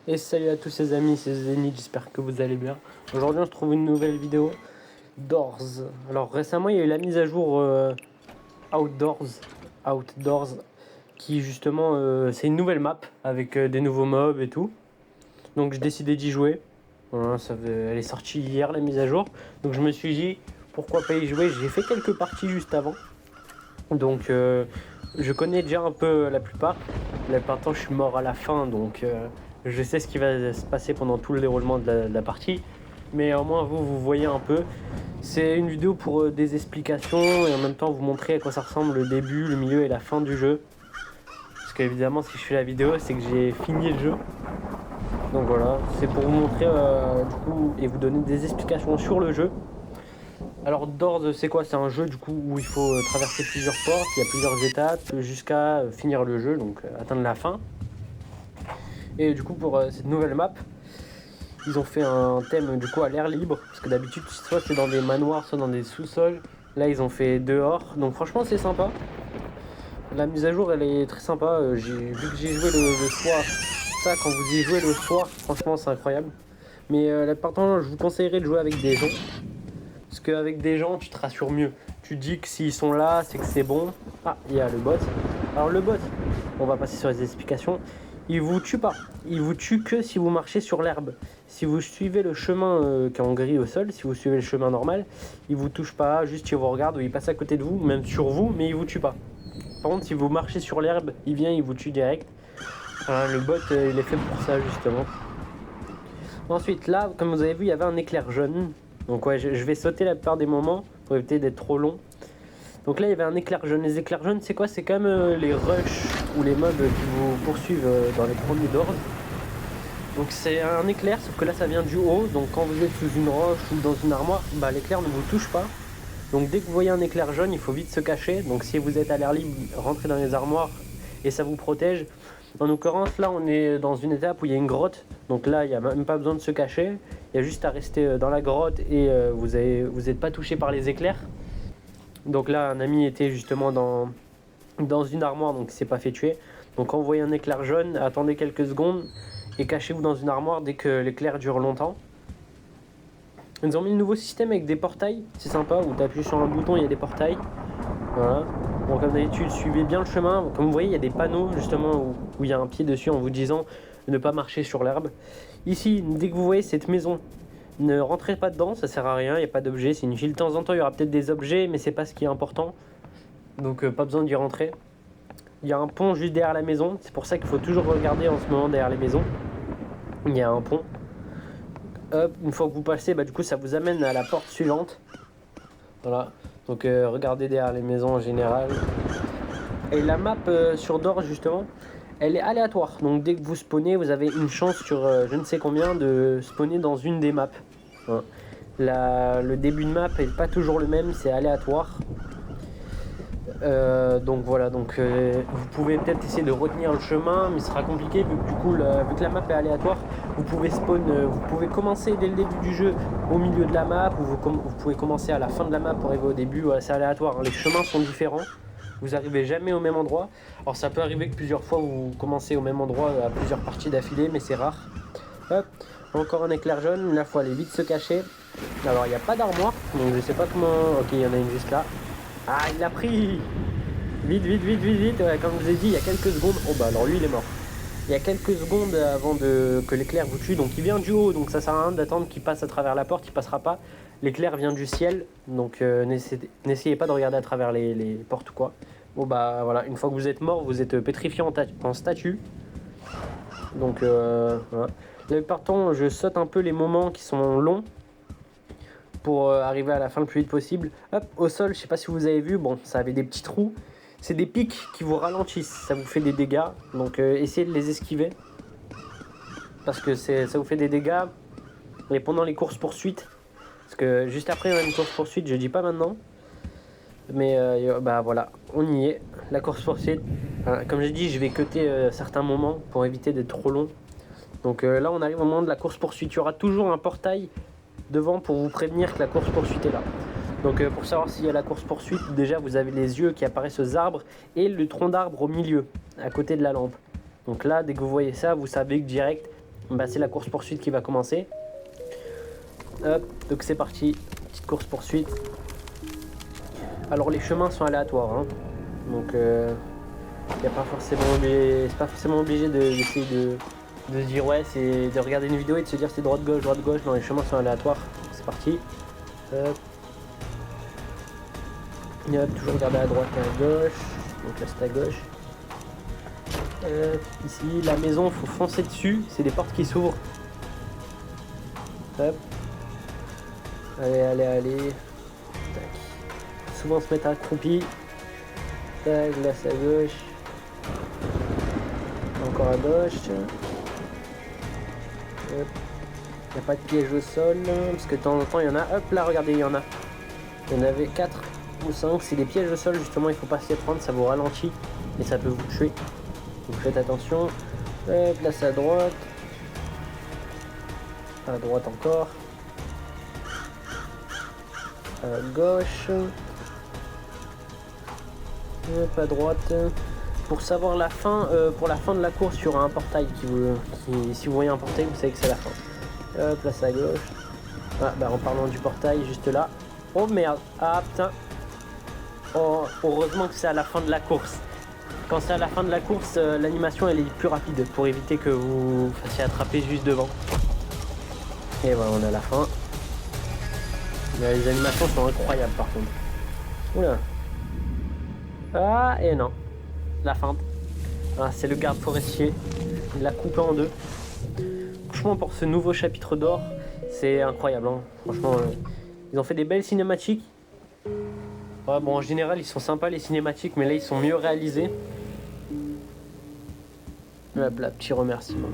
Et salut à tous les amis, c'est Zénith, j'espère que vous allez bien. Aujourd'hui on se trouve une nouvelle vidéo Doors. Alors récemment il y a eu la mise à jour Outdoors, qui justement c'est une nouvelle map avec des nouveaux mobs et tout. Donc j'ai décidé d'y jouer. Voilà, elle est sortie hier la mise à jour. Donc je me suis dit pourquoi pas y jouer. J'ai fait quelques parties juste avant. Donc je connais déjà un peu la plupart. La plupart du temps je suis mort à la fin, donc je sais ce qui va se passer pendant tout le déroulement de la partie. Mais au moins vous voyez un peu. C'est une vidéo pour des explications et en même temps vous montrer à quoi ça ressemble le début, le milieu et la fin du jeu. Parce qu'évidemment si je fais la vidéo c'est que j'ai fini le jeu. Donc voilà, c'est pour vous montrer du coup et vous donner des explications sur le jeu. Alors Doors c'est quoi? C'est un jeu du coup où il faut traverser plusieurs portes, il y a plusieurs étapes jusqu'à finir le jeu, donc atteindre la fin. Et du coup pour cette nouvelle map, ils ont fait un thème du coup à l'air libre, parce que d'habitude soit c'est dans des manoirs, soit dans des sous-sols. Là ils ont fait dehors, donc franchement c'est sympa. La mise à jour elle est très sympa, vu que j'ai joué le soir, ça quand vous y jouez le soir, franchement c'est incroyable. Mais là par contre je vous conseillerais de jouer avec des gens. Parce qu'avec des gens, tu te rassures mieux. Tu te dis que s'ils sont là, c'est que c'est bon. Ah, il y a le bot. Alors le bot, on va passer sur les explications. Il vous tue pas. Il vous tue que si vous marchez sur l'herbe. Si vous suivez le chemin qui est en gris au sol, si vous suivez le chemin normal, il vous touche pas. Juste il vous regarde ou il passe à côté de vous, même sur vous, mais il vous tue pas. Par contre, si vous marchez sur l'herbe, il vient, il vous tue direct. Le bot, il est fait pour ça justement. Ensuite, là, comme vous avez vu, il y avait un éclair jaune. Donc ouais, je vais sauter la plupart des moments pour éviter d'être trop long. Donc là, il y avait un éclair jaune. Les éclairs jaunes, c'est quoi? C'est comme les rushs ou les mobs qui vous poursuivent dans les premiers Doors. Donc c'est un éclair, sauf que là, ça vient du haut. Donc quand vous êtes sous une roche ou dans une armoire, bah, l'éclair ne vous touche pas. Donc dès que vous voyez un éclair jaune, il faut vite se cacher. Donc si vous êtes à l'air libre, rentrez dans les armoires et ça vous protège. En l'occurrence, là, on est dans une étape où il y a une grotte. Donc là, il n'y a même pas besoin de se cacher. Il y a juste à rester dans la grotte et vous n'êtes pas touché par les éclairs. Donc là, un ami était justement dans une armoire, donc il ne s'est pas fait tuer. Donc quand vous voyez un éclair jaune, attendez quelques secondes et cachez-vous dans une armoire dès que l'éclair dure longtemps. Ils ont mis le nouveau système avec des portails. C'est sympa, où tu appuies sur un bouton, il y a des portails. Voilà. Bon, comme d'habitude, suivez bien le chemin. Comme vous voyez, il y a des panneaux justement où il y a un pied dessus en vous disant de ne pas marcher sur l'herbe. Ici, dès que vous voyez cette maison, ne rentrez pas dedans, ça sert à rien, il n'y a pas d'objet, c'est inutile. De temps en temps, il y aura peut-être des objets, mais c'est pas ce qui est important. Donc pas besoin d'y rentrer. Il y a un pont juste derrière la maison, c'est pour ça qu'il faut toujours regarder en ce moment derrière les maisons. Il y a un pont. Hop, une fois que vous passez, bah, du coup ça vous amène à la porte suivante. Voilà. Donc regardez derrière les maisons en général. Et la map sur Doors justement, elle est aléatoire. Donc dès que vous spawnez, vous avez une chance sur je ne sais combien de spawner dans une des maps. Hein. Le début de map n'est pas toujours le même, c'est aléatoire. Donc voilà, vous pouvez peut-être essayer de retenir le chemin, mais ce sera compliqué vu que du coup, vu que la map est aléatoire, vous pouvez vous pouvez commencer dès le début du jeu au milieu de la map, ou vous pouvez commencer à la fin de la map pour arriver au début. Voilà, c'est aléatoire, hein. Les chemins sont différents, vous n'arrivez jamais au même endroit. Alors ça peut arriver que plusieurs fois vous commencez au même endroit à plusieurs parties d'affilée, mais c'est rare. Hop, encore un éclair jaune, là il faut aller vite se cacher. Alors il n'y a pas d'armoire, donc je sais pas comment. Ok, il y en a une juste là. Ah, il l'a pris! Vite, vite, vite, vite, vite. Ouais, comme je vous ai dit, il y a quelques secondes. Oh bah alors lui, il est mort. Il y a quelques secondes avant que l'éclair vous tue. Donc il vient du haut, donc ça sert à rien d'attendre qu'il passe à travers la porte. Il passera pas. L'éclair vient du ciel, donc n'essayez pas de regarder à travers les portes ou quoi. Bon bah voilà, une fois que vous êtes mort, vous êtes pétrifié en statue. Donc voilà. Là, partant, je saute un peu les moments qui sont longs pour arriver à la fin le plus vite possible. Hop, au sol, je sais pas si vous avez vu, bon, ça avait des petits trous. C'est des pics qui vous ralentissent, ça vous fait des dégâts. Donc essayez de les esquiver. Parce que ça vous fait des dégâts. Et pendant les courses poursuites, parce que juste après on a une course poursuite, je dis pas maintenant. Mais bah voilà, on y est, la course poursuite. Comme j'ai dit, je vais cutter certains moments pour éviter d'être trop long. Donc là on arrive au moment de la course poursuite. Il y aura toujours un portail devant pour vous prévenir que la course poursuite est là. Donc pour savoir s'il y a la course poursuite, déjà vous avez les yeux qui apparaissent aux arbres et le tronc d'arbre au milieu, à côté de la lampe. Donc là, dès que vous voyez ça, vous savez que direct, bah, c'est la course poursuite qui va commencer. Hop, donc c'est parti, petite course poursuite. Alors les chemins sont aléatoires, hein. Donc c'est pas forcément obligé d'essayer de se dire ouais, c'est de regarder une vidéo et de se dire c'est droite gauche. Non, les chemins sont aléatoires. C'est parti. Hop. Toujours regarder à droite et à gauche. Donc là c'est à gauche. Ici la maison, faut foncer dessus. C'est des portes qui s'ouvrent. Hop. Allez. Tac. Souvent se mettre accroupi. Tac, là c'est à gauche. Encore à gauche. Hop. Il n'y a pas de piège au sol. Parce que de temps en temps il y en a. Hop là, regardez, il y en a. Il y en avait 4 ou 5. C'est des pièges au sol, justement, il faut pas s'y prendre. Ça vous ralentit et ça peut vous tuer. Donc faites attention. Hop, là c'est à droite. À droite encore. À gauche. Hop, à droite. Pour savoir la fin, pour la fin de la course, il y aura un portail si vous voyez un portail, vous savez que c'est la fin. Hop, là c'est à gauche. Ah, bah en parlant du portail, juste là. Oh merde, ah putain. Oh, heureusement que c'est à la fin de la course. Quand c'est à la fin de la course, l'animation elle est plus rapide pour éviter que vous fassiez attraper juste devant. Et voilà, on est à la fin. Les animations sont incroyables par contre. Oula. Ah, et non. La feinte. Ah, c'est le garde forestier. Il l'a coupé en deux. Franchement, pour ce nouveau chapitre d'or, c'est incroyable. Hein. Franchement, ils ont fait des belles cinématiques. Ouais, bon, en général, ils sont sympas les cinématiques, mais là, ils sont mieux réalisés. Hop là, petit remerciement.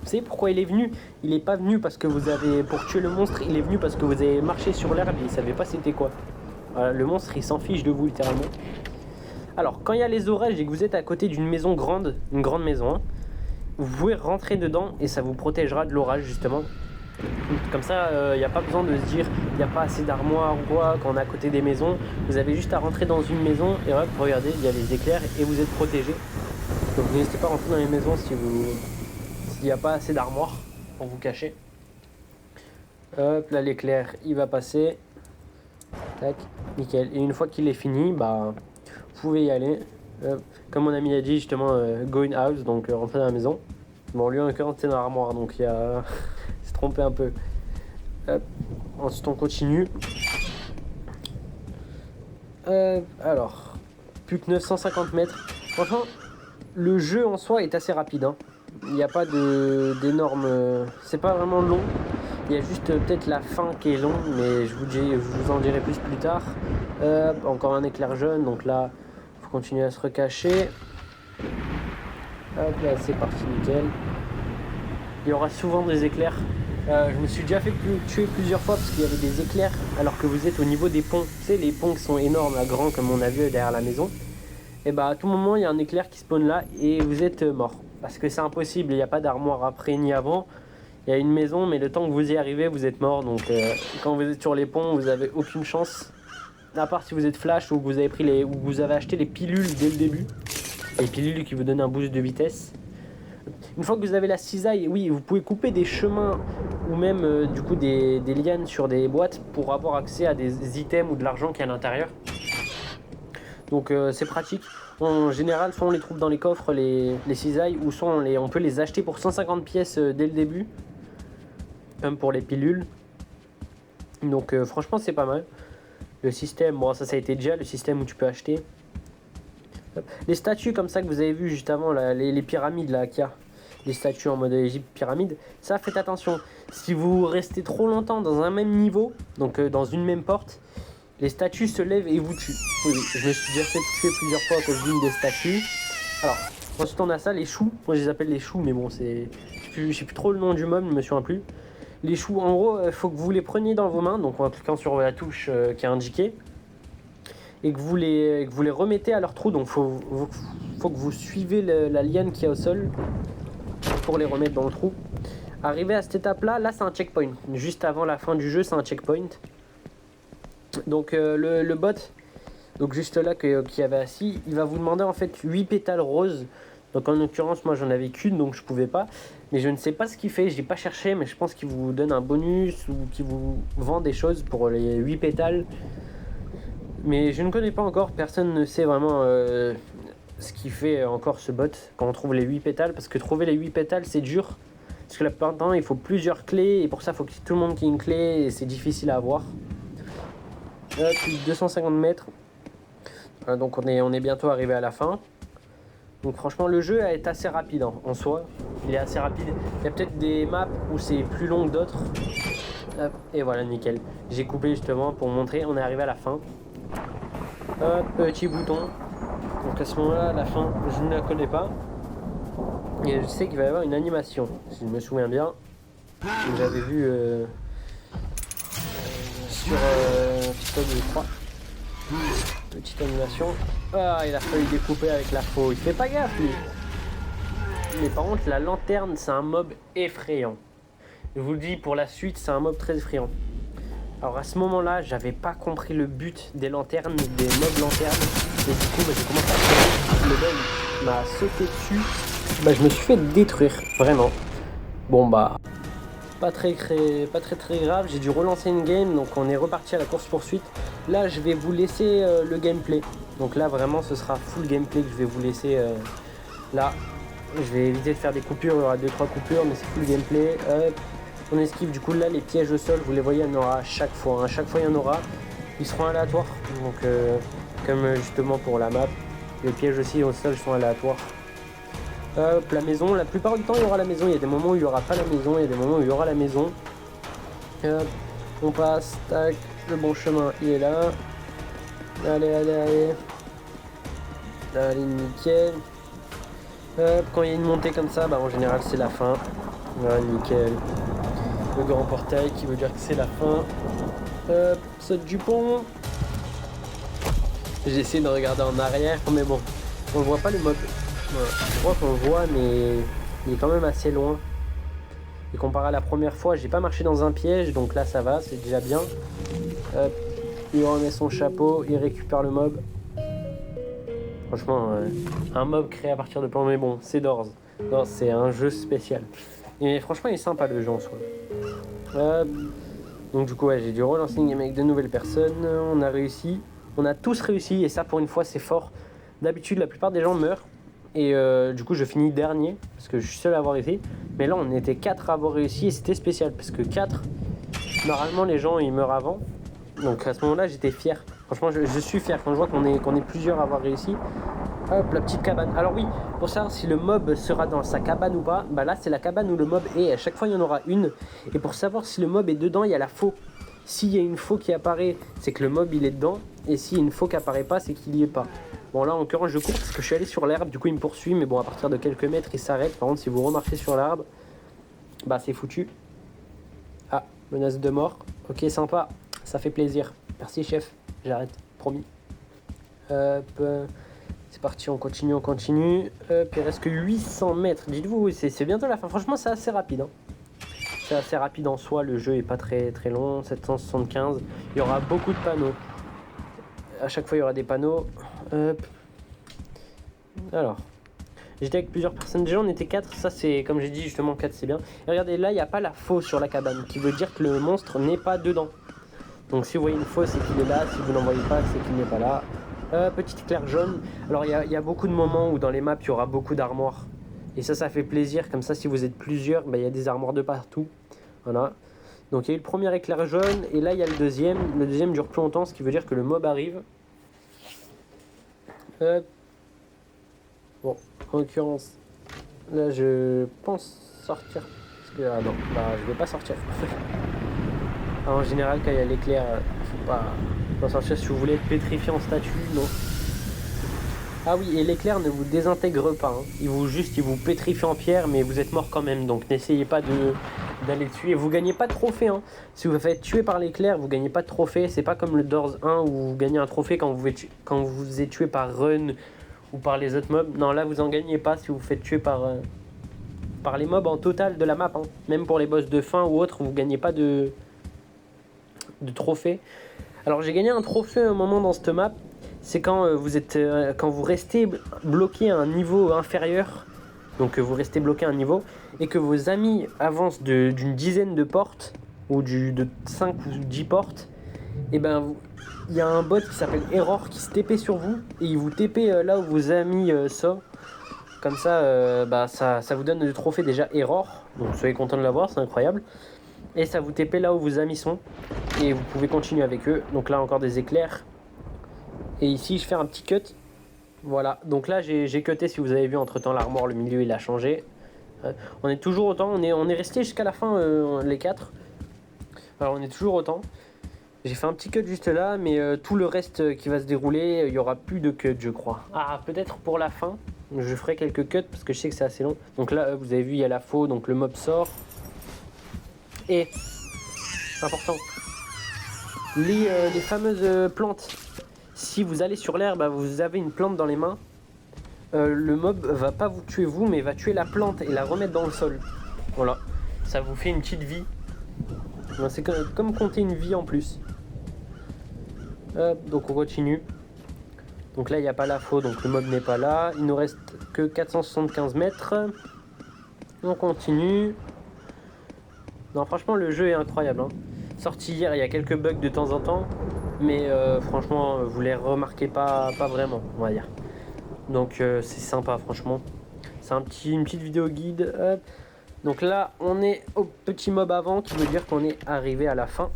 Vous savez pourquoi il est venu? Il n'est pas venu parce que vous avez... Pour tuer le monstre, il est venu parce que vous avez marché sur l'herbe et il savait pas c'était quoi. Voilà, le monstre, il s'en fiche de vous, littéralement. Alors, quand il y a les orages et que vous êtes à côté d'une maison grande, une grande maison, hein, vous pouvez rentrer dedans et ça vous protégera de l'orage, justement. Comme ça, il n'y a pas besoin de se dire il n'y a pas assez d'armoires ou quoi quand on est à côté des maisons. Vous avez juste à rentrer dans une maison et hop, regardez, il y a les éclairs et vous êtes protégé. Donc n'hésitez pas à rentrer dans les maisons s'il n'y a pas assez d'armoires pour vous cacher. Hop, là l'éclair il va passer. Tac, nickel. Et une fois qu'il est fini, bah vous pouvez y aller. Comme mon ami a dit justement, go in house, donc rentrer dans la maison. Bon, lui en l'occurrence c'est dans l'armoire, donc il y a... s'est trompé un peu. Hop. Ensuite on continue. Alors, plus que 950 mètres. Franchement, le jeu en soi est assez rapide. Hein. Il n'y a pas d'énormes... c'est pas vraiment long. Il y a juste peut-être la fin qui est long, mais je vous en dirai plus tard. Encore un éclair jaune, donc là, il faut continuer à se recacher. Hop là, c'est parti, nickel. Il y aura souvent des éclairs. Je me suis déjà fait tuer plusieurs fois parce qu'il y avait des éclairs alors que vous êtes au niveau des ponts. Tu sais, les ponts qui sont énormes, là, grands comme on a vu derrière la maison. Et bah à tout moment, il y a un éclair qui spawn là et vous êtes mort. Parce que c'est impossible, il n'y a pas d'armoire après ni avant. Il y a une maison, mais le temps que vous y arrivez, vous êtes mort. Donc quand vous êtes sur les ponts, vous n'avez aucune chance. À part si vous êtes flash ou que vous avez ou vous avez acheté les pilules dès le début. Les pilules qui vous donnent un boost de vitesse. Une fois que vous avez la cisaille, oui, vous pouvez couper des chemins ou même du coup des lianes sur des boîtes pour avoir accès à des items ou de l'argent qui est à l'intérieur. Donc c'est pratique. En général, soit on les trouve dans les coffres, les cisailles, ou soit on peut les acheter pour 150 pièces dès le début. Même pour les pilules. Donc franchement, c'est pas mal. Le système, bon ça a été déjà le système où tu peux acheter. Les statues comme ça que vous avez vu juste avant, là, les pyramides là qu'il y a. Les statues en mode Égypte pyramide, ça faites attention. Si vous restez trop longtemps dans un même niveau, donc dans une même porte, les statues se lèvent et vous tuent. Oui, je me suis déjà fait tuer plusieurs fois à cause d'une des statues. Alors, ensuite on a ça, les choux. Moi je les appelle les choux, mais bon, je sais plus trop le nom du mob, je me souviens plus. Les choux, en gros, il faut que vous les preniez dans vos mains, donc en cliquant sur la touche qui est indiquée, et que vous les remettez à leur trou. Donc faut que vous suivez la liane qui est au sol pour les remettre dans le trou. Arrivé à cette étape là c'est un checkpoint. Juste avant la fin du jeu, c'est un checkpoint. Donc le bot, donc juste là qui avait assis, il va vous demander en fait 8 pétales roses. Donc en l'occurrence moi j'en avais qu'une, donc je pouvais pas. Mais je ne sais pas ce qu'il fait, j'ai pas cherché, mais je pense qu'il vous donne un bonus ou qu'il vous vend des choses pour les 8 pétales. Mais je ne connais pas encore, personne ne sait vraiment ce qu'il fait encore ce bot quand on trouve les 8 pétales. Parce que trouver les 8 pétales c'est dur. Parce que la plupart du temps il faut plusieurs clés et pour ça il faut que tout le monde qui ait une clé et c'est difficile à avoir. Plus de 250 mètres. Donc on est bientôt arrivé à la fin. Donc franchement le jeu est assez rapide en soi. Il est assez rapide. Il y a peut-être des maps où c'est plus long que d'autres. Et voilà, nickel. J'ai coupé justement pour montrer, on est arrivé à la fin. Hop, petit bouton. Donc à ce moment-là, la fin, je ne la connais pas. Et je sais qu'il va y avoir une animation, si je me souviens bien. J'avais vu sur TikTok, je crois. Petite animation. Ah, il a failli découper avec la faux. Il fait pas gaffe, lui. Mais par contre, la lanterne, c'est un mob effrayant. Je vous le dis, pour la suite, c'est un mob très effrayant. Alors à ce moment-là, j'avais pas compris le but des lanternes, des mobs lanternes. Et du coup, j'ai commencé à faire. Le bug m'a sauté dessus. Je me suis fait détruire, vraiment. Bon pas très grave. J'ai dû relancer une game, donc on est reparti à la course poursuite. Là, je vais vous laisser le gameplay. Donc là, vraiment, ce sera full gameplay que je vais vous laisser là. Je vais éviter de faire des coupures, il y aura 2-3 coupures, mais c'est full gameplay. Hop. On esquive, du coup là les pièges au sol, vous les voyez, il y en aura à chaque fois. Chaque fois il y en aura. Ils seront aléatoires, donc comme justement pour la map. Les pièges aussi au sol sont aléatoires. Hop, la maison, la plupart du temps il y aura la maison. Il y a des moments où il n'y aura pas la maison, il y a des moments où il y aura la maison. Hop, on passe, tac, le bon chemin il est là. Allez. Allez, nickel. Hop, quand il y a une montée comme ça, en général c'est la fin. Voilà, nickel. Le grand portail qui veut dire que c'est la fin. Hop, saute du pont. J'essaie de regarder en arrière, mais bon, on voit pas le mob. Je crois qu'on le voit, mais il est quand même assez loin. Et comparé à la première fois, j'ai pas marché dans un piège, donc là ça va, c'est déjà bien. Hop, il remet son chapeau, il récupère le mob. Franchement, un mob créé à partir de plans, mais bon, c'est Doors. Doors, c'est un jeu spécial. Et franchement, il est sympa le jeu en soi. Donc du coup, j'ai dû relancer une game avec de nouvelles personnes. On a réussi. On a tous réussi et ça, pour une fois, c'est fort. D'habitude, la plupart des gens meurent. Et du coup, je finis dernier parce que je suis seul à avoir été. Mais là, on était 4 à avoir réussi et c'était spécial parce que 4, normalement, les gens, ils meurent avant. Donc à ce moment-là, j'étais fier. Franchement, je suis fier quand je vois qu'on est plusieurs à avoir réussi. Hop, la petite cabane. Alors oui, pour savoir si le mob sera dans sa cabane ou pas, là c'est la cabane où le mob est. À chaque fois il y en aura une. Et pour savoir si le mob est dedans, il y a la faux. S'il y a une faux qui apparaît, c'est que le mob il est dedans. Et s'il y a une faux qui apparaît pas, c'est qu'il y est pas. Bon là en l'occurrence je cours parce que je suis allé sur l'herbe. Du coup il me poursuit, mais bon à partir de quelques mètres il s'arrête. Par contre si vous remarchez sur l'arbre, c'est foutu. Ah, menace de mort. Ok, sympa, ça fait plaisir. Merci chef, j'arrête, promis. Hop. C'est parti, on continue. Il reste que 800 mètres. Dites-vous, c'est bientôt la fin. Franchement, c'est assez rapide. C'est assez rapide en soi. Le jeu est pas très long. 775. Il y aura beaucoup de panneaux. À chaque fois, il y aura des panneaux. Hop. Alors, j'étais avec plusieurs personnes. Déjà, on était 4. Ça, c'est comme j'ai dit, justement, 4, c'est bien. Et regardez, là, il n'y a pas la faux sur la cabane, qui veut dire que le monstre n'est pas dedans. Donc, si vous voyez une faux, c'est qu'il est là. Si vous n'en voyez pas, c'est qu'il n'est pas là. Petit éclair jaune. Alors il y a beaucoup de moments où dans les maps il y aura beaucoup d'armoires. Et ça fait plaisir. Comme ça si vous êtes plusieurs, il y a des armoires de partout. Voilà. Donc il y a eu le premier éclair jaune. Et là il y a le deuxième. Le deuxième dure plus longtemps, ce qui veut dire que le mob arrive. Bon, en l'occurrence, là je pense sortir. Parce que non, je vais pas sortir. En général quand il y a l'éclair, faut pas sortir si vous voulez être pétrifié en statue, non. Ah oui, et l'éclair ne vous désintègre pas, il vous pétrifie en pierre, mais vous êtes mort quand même, donc n'essayez pas d'aller le tuer. Vous gagnez pas de trophée, Si vous vous faites tuer par l'éclair, vous gagnez pas de trophée. C'est pas comme le Doors 1 où vous gagnez un trophée quand vous êtes tué par Run ou par les autres mobs. Non, là vous en gagnez pas si vous vous faites tuer par les mobs en total de la map, Même pour les boss de fin ou autres, vous gagnez pas de trophée. Alors j'ai gagné un trophée à un moment dans cette map. C'est quand vous restez bloqué à un niveau inférieur donc vous restez bloqué à un niveau, et que vos amis avancent d'une dizaine de portes, ou de 5 ou 10 portes, et ben il y a un bot qui s'appelle Error qui se TP sur vous, et il vous TP là où vos amis sont. Comme ça, ça vous donne le trophée déjà Error, donc soyez content de l'avoir, c'est incroyable. Et ça vous TP là où vos amis sont, et vous pouvez continuer avec eux. Donc là encore des éclairs. Et ici je fais un petit cut. Voilà, donc là j'ai cuté, si vous avez vu entre temps l'armor, le milieu il a changé. On est toujours autant, on est resté jusqu'à la fin les 4. Alors on est toujours autant. J'ai fait un petit cut juste là, mais tout le reste qui va se dérouler, il n'y aura plus de cut je crois. Ah, peut-être pour la fin, je ferai quelques cuts parce que je sais que c'est assez long. Donc là vous avez vu, il y a la faux, donc le mob sort. Et, important, les fameuses plantes. Si vous allez sur l'herbe, vous avez une plante dans les mains, le mob va pas vous tuer vous, mais va tuer la plante et la remettre dans le sol. Voilà, ça vous fait une petite vie. C'est comme compter une vie en plus. Hop, donc on continue. Donc là il n'y a pas la faux, donc le mob n'est pas là. Il nous reste que 475 mètres. On continue. Non, franchement le jeu est incroyable, hein. Sorti hier, il y a quelques bugs de temps en temps, mais franchement vous les remarquez pas vraiment, on va dire. Donc c'est sympa franchement. C'est une petite vidéo guide. Hop. Donc là on est au petit mob avant, qui veut dire qu'on est arrivé à la fin.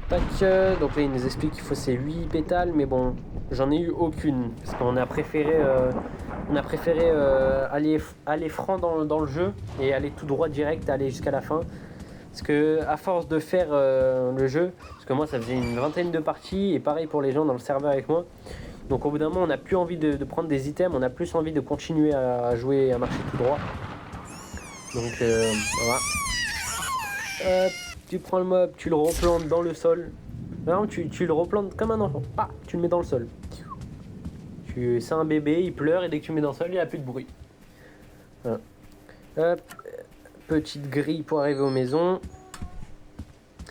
Tac, donc là il nous explique qu'il faut ces 8 pétales, mais bon j'en ai eu aucune, parce qu'on a préféré, aller franc dans le jeu, et aller tout droit direct, aller jusqu'à la fin. Parce que à force de faire le jeu, parce que moi ça faisait une vingtaine de parties, et pareil pour les gens dans le serveur avec moi, donc au bout d'un moment on n'a plus envie de prendre des items, on a plus envie de continuer à jouer et à marcher tout droit. Donc voilà. Tu prends le mob, tu le replantes dans le sol. Non, tu le replantes comme un enfant. Ah, tu le mets dans le sol. C'est un bébé, il pleure, et dès que tu le mets dans le sol, il n'y a plus de bruit. Voilà. Hop. Petite grille pour arriver aux maisons.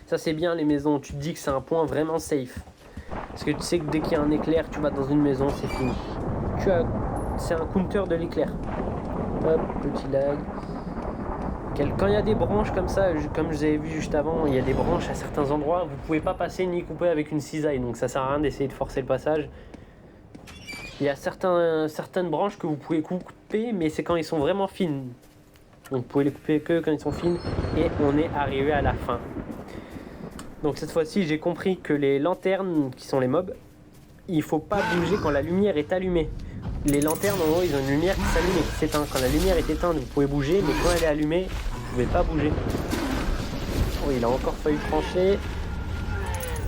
Ça c'est bien les maisons, tu te dis que c'est un point vraiment safe. Parce que tu sais que dès qu'il y a un éclair, tu vas dans une maison, c'est fini. C'est un counter de l'éclair. Hop, petit lag. Quand il y a des branches comme ça, comme je vous avais vu juste avant, il y a des branches à certains endroits, vous pouvez pas passer ni couper avec une cisaille, donc ça sert à rien d'essayer de forcer le passage. Il y a certaines branches que vous pouvez couper, mais c'est quand ils sont vraiment fines. Donc vous pouvez les couper que quand ils sont fines, et on est arrivé à la fin. Donc cette fois-ci j'ai compris que les lanternes qui sont les mobs, il faut pas bouger quand la lumière est allumée. Les lanternes en gros ils ont une lumière qui s'allume et qui s'éteint. Quand la lumière est éteinte vous pouvez bouger, mais quand elle est allumée vous pouvez pas bouger. Oh, il a encore failli trancher.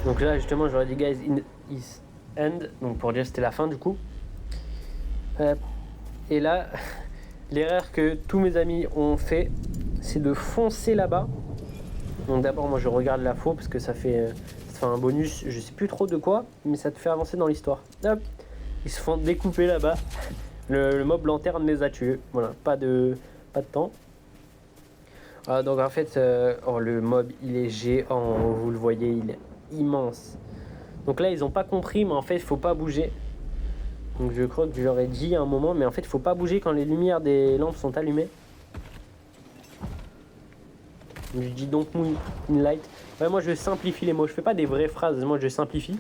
Donc là justement j'aurais dit guys in is end, donc pour dire c'était la fin du coup. Et là l'erreur que tous mes amis ont fait, c'est de foncer là-bas. Donc d'abord moi je regarde la faux parce que ça fait un bonus, je sais plus trop de quoi, mais ça te fait avancer dans l'histoire. Hop, ils se font découper là-bas. Le mob lanterne les a tués. Voilà, pas de temps. Donc en fait, le mob il est géant, vous le voyez, il est immense. Donc là ils ont pas compris, mais en fait il faut pas bouger. Donc je crois que je leur ai dit à un moment, mais en fait il faut pas bouger quand les lumières des lampes sont allumées. Je dis donc light. Ouais, moi je simplifie les mots, je fais pas des vraies phrases, moi je simplifie.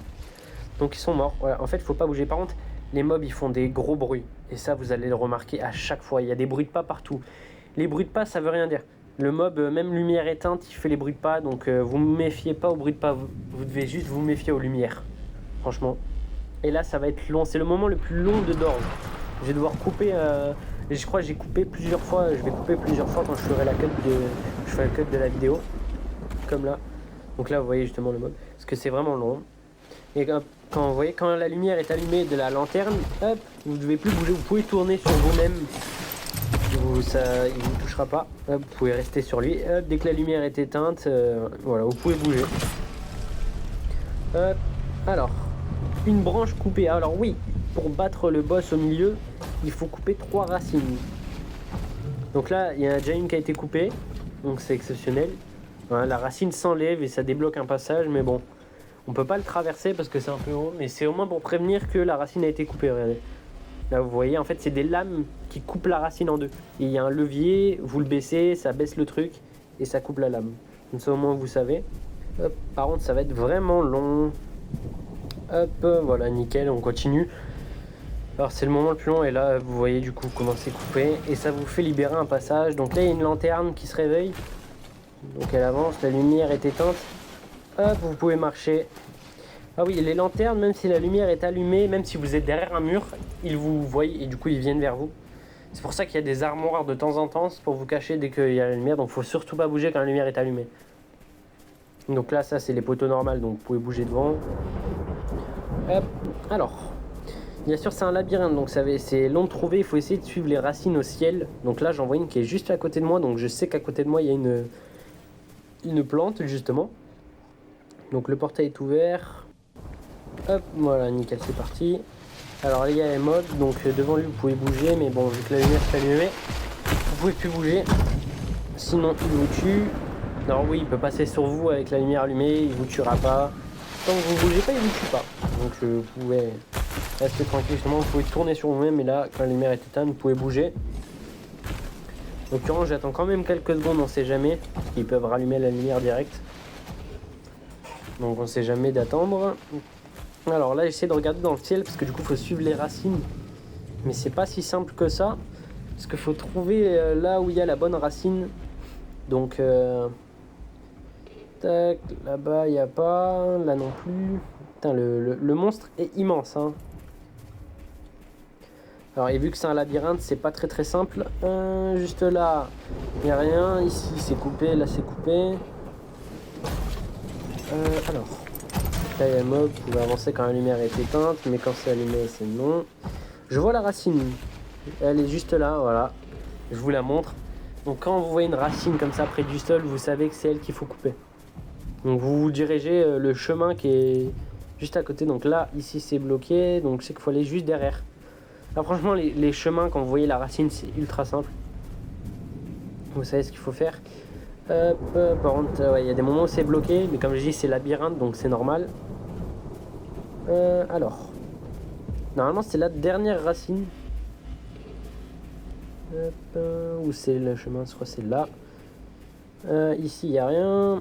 Donc ils sont morts. Ouais, en fait il faut pas bouger. Par contre les mobs ils font des gros bruits. Et ça vous allez le remarquer à chaque fois. Il y a des bruits de pas partout. Les bruits de pas ça veut rien dire. Le mob, même lumière éteinte, il fait les bruits de pas. Donc vous ne méfiez pas aux bruits de pas. Vous devez juste vous méfier aux lumières. Franchement. Et là ça va être long. C'est le moment le plus long de Doors. Je vais devoir couper. Je crois que j'ai coupé plusieurs fois. Je vais couper plusieurs fois quand je ferai la cut de la vidéo. Comme là. Donc là vous voyez justement le mob. Parce que c'est vraiment long. Et quand vous voyez, quand la lumière est allumée de la lanterne, hop, vous ne devez plus bouger. Vous pouvez tourner sur vous-même. Il ne vous touchera pas. Hop, vous pouvez rester sur lui. Hop, dès que la lumière est éteinte, voilà, vous pouvez bouger. Hop, alors, une branche coupée. Alors oui, pour battre le boss au milieu, il faut couper 3 racines. Donc là, il y en a déjà une qui a été coupée. Donc c'est exceptionnel. Voilà, la racine s'enlève et ça débloque un passage, mais bon. On peut pas le traverser parce que c'est un peu haut, mais c'est au moins pour prévenir que la racine a été coupée, regardez. Là, vous voyez, en fait, c'est des lames qui coupent la racine en deux. Et il y a un levier, vous le baissez, ça baisse le truc et ça coupe la lame. Comme ça, au moins, vous savez. Hop, par contre, ça va être vraiment long. Hop, voilà, nickel, on continue. Alors, c'est le moment le plus long et là, vous voyez du coup comment c'est coupé. Et ça vous fait libérer un passage. Donc là, il y a une lanterne qui se réveille. Donc elle avance, la lumière est éteinte. Hop, vous pouvez marcher. Ah oui, les lanternes, même si la lumière est allumée, même si vous êtes derrière un mur, ils vous voient et du coup ils viennent vers vous. C'est pour ça qu'il y a des armoires de temps en temps, c'est pour vous cacher dès qu'il y a la lumière, donc faut surtout pas bouger quand la lumière est allumée. Donc là, ça c'est les poteaux normales, donc vous pouvez bouger devant. Hop, alors, bien sûr c'est un labyrinthe, donc c'est long de trouver, il faut essayer de suivre les racines au ciel. Donc là j'en vois une qui est juste à côté de moi, donc je sais qu'à côté de moi il y a une plante justement. Donc le portail est ouvert. Hop, voilà, nickel, c'est parti. Alors il y a les modes, donc devant lui vous pouvez bouger, mais bon, vu que la lumière s'est allumée, vous pouvez plus bouger. Sinon il vous tue. Alors oui, il peut passer sur vous avec la lumière allumée, il vous tuera pas. Tant que vous bougez pas, il vous tue pas. Donc vous pouvez rester tranquille, justement, vous pouvez tourner sur vous-même, et là, quand la lumière est éteinte, vous pouvez bouger. En l'occurrence, j'attends quand même quelques secondes, on sait jamais, parce qu'ils peuvent rallumer la lumière direct. Donc on sait jamais d'attendre. Alors là, j'essaie de regarder dans le ciel parce que du coup, il faut suivre les racines. Mais c'est pas si simple que ça. Parce qu'il faut trouver là où il y a la bonne racine. Donc, tac, là-bas, il n'y a pas. Là non plus. Putain, le monstre est immense. Hein. Alors, et vu que c'est un labyrinthe, c'est pas très simple. Juste là, il n'y a rien. Ici, c'est coupé. Là, c'est coupé. Alors. Là, il y a un mob, vous pouvez avancer quand la lumière est éteinte, mais quand c'est allumé, c'est non. Je vois la racine, elle est juste là, voilà. Je vous la montre. Donc quand vous voyez une racine comme ça près du sol, vous savez que c'est elle qu'il faut couper. Donc vous vous dirigez le chemin qui est juste à côté. Donc là, ici c'est bloqué, donc je sais qu'il faut aller juste derrière. Là franchement, les chemins, quand vous voyez la racine, c'est ultra simple. Vous savez ce qu'il faut faire. Par contre, il y a des moments où c'est bloqué, mais comme je dis, c'est labyrinthe, donc c'est normal. Alors, normalement c'est la dernière racine. Où c'est le chemin? Je crois que c'est là. Ici il n'y a rien.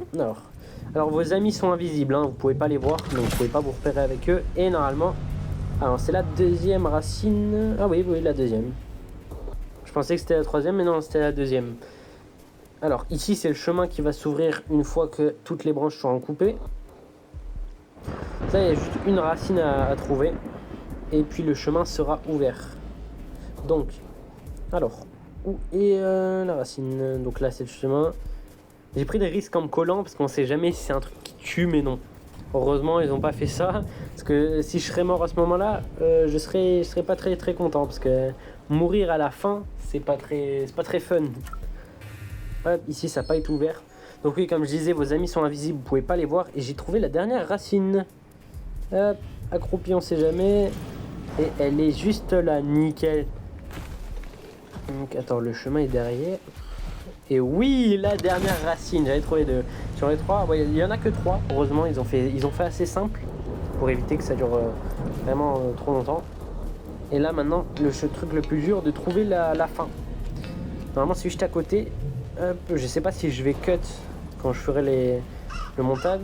Alors vos amis sont invisibles, hein, vous pouvez pas les voir, donc vous pouvez pas vous repérer avec eux. Et normalement, alors c'est la deuxième racine. Ah oui, la deuxième. Je pensais que c'était la troisième, mais non, c'était la deuxième. Alors ici c'est le chemin qui va s'ouvrir une fois que toutes les branches seront coupées. Ça, il y a juste une racine à trouver. Et puis le chemin sera ouvert. Donc, alors, où est la racine? Donc là c'est le chemin. J'ai pris des risques en me collant parce qu'on sait jamais si c'est un truc qui tue, mais non. Heureusement ils n'ont pas fait ça. Parce que si je serais mort à ce moment-là, je serais pas très content. Parce que mourir à la fin, c'est pas très fun. Hop, ici ça n'a pas été ouvert. Donc oui, comme je disais, vos amis sont invisibles, vous pouvez pas les voir. Et j'ai trouvé la dernière racine. Hop, accroupi, on sait jamais. Et elle est juste là, nickel. Donc attends, le chemin est derrière. Et oui, la dernière racine, j'avais trouvé deux. Sur les trois, ouais, il y en a que trois. Heureusement, ils ont fait assez simple pour éviter que ça dure vraiment trop longtemps. Et là maintenant, le truc le plus dur de trouver la fin. Normalement, c'est juste à côté. Hop, je sais pas si je vais cut quand je ferai le montage.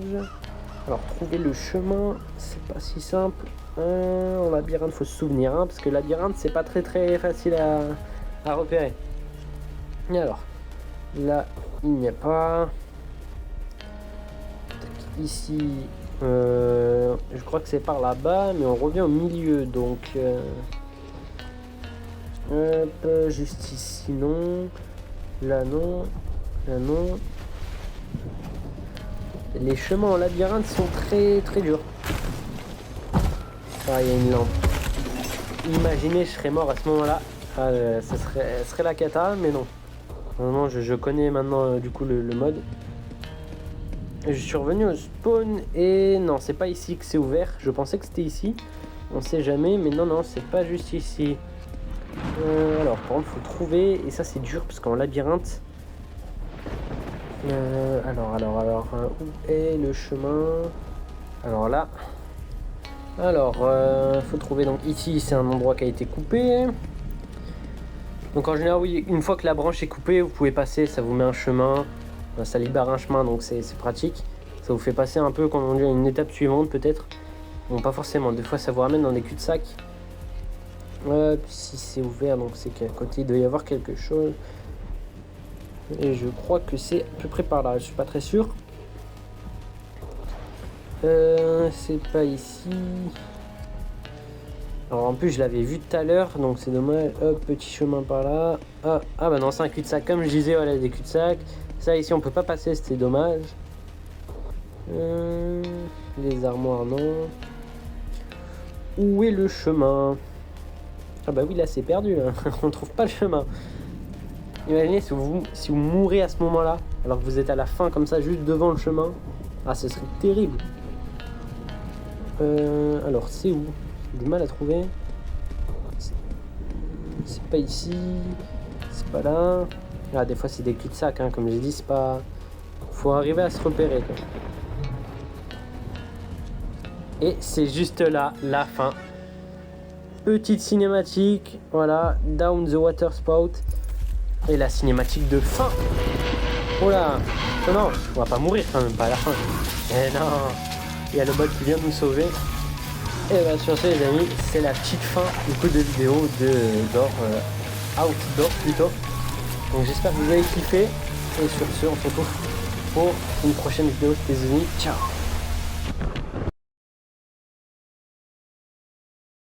Alors, trouver le chemin, c'est pas si simple. En labyrinthe, faut se souvenir, hein, parce que labyrinthe, c'est pas très facile à repérer. Et alors, là, il n'y a pas. Ici, je crois que c'est par là-bas, mais on revient au milieu, donc. Hop, juste ici, non. Là, non. Là, non. Les chemins en labyrinthe sont très durs. Ah, il y a une lampe. Imaginez, je serais mort à ce moment-là. Ah, ça serait la cata, mais non. Normalement, je connais maintenant du coup le mode. Je suis revenu au spawn et non, c'est pas ici que c'est ouvert. Je pensais que c'était ici. On sait jamais, mais non, c'est pas juste ici. Alors, par contre, faut trouver. Et ça, c'est dur parce qu'en labyrinthe. Alors, où est le chemin? Alors là, Alors, faut trouver, donc ici c'est un endroit qui a été coupé. Donc en général, oui, une fois que la branche est coupée, vous pouvez passer, ça vous met un chemin, ça libère un chemin, donc c'est pratique. Ça vous fait passer un peu, comme on dit, à une étape suivante peut-être. Bon, pas forcément, des fois ça vous ramène dans des cul-de-sac. Si c'est ouvert, donc c'est qu'à côté il doit y avoir quelque chose. Et je crois que c'est à peu près par là, je suis pas très sûr. C'est pas ici. Alors en plus je l'avais vu tout à l'heure, donc c'est dommage. Hop, petit chemin par là. Ah bah non, c'est un cul-de-sac, comme je disais, voilà, des cul-de-sac. Ça ici on peut pas passer, c'était dommage. Les armoires non. Où est le chemin? Ah bah oui, là c'est perdu, là. On trouve pas le chemin. Imaginez si vous mourrez à ce moment-là, alors que vous êtes à la fin comme ça, juste devant le chemin. Ah, ce serait terrible. Alors c'est où? J'ai du mal à trouver. C'est pas ici. C'est pas là. Ah, des fois c'est des cul-de-sac, hein, comme j'ai dit, c'est pas... Faut arriver à se repérer, quoi. Et c'est juste là, la fin. Petite cinématique, voilà, Down the Water Spout. Et la cinématique de fin. Oh là. Non, on va pas mourir quand même, pas à la fin. Eh non. Il y a le bot qui vient de nous sauver. Et bah sur ce les amis, c'est la petite fin du coup de vidéo Outdoor plutôt. Donc j'espère que vous avez kiffé. Et sur ce, on se retrouve pour une prochaine vidéo. Les amis, ciao.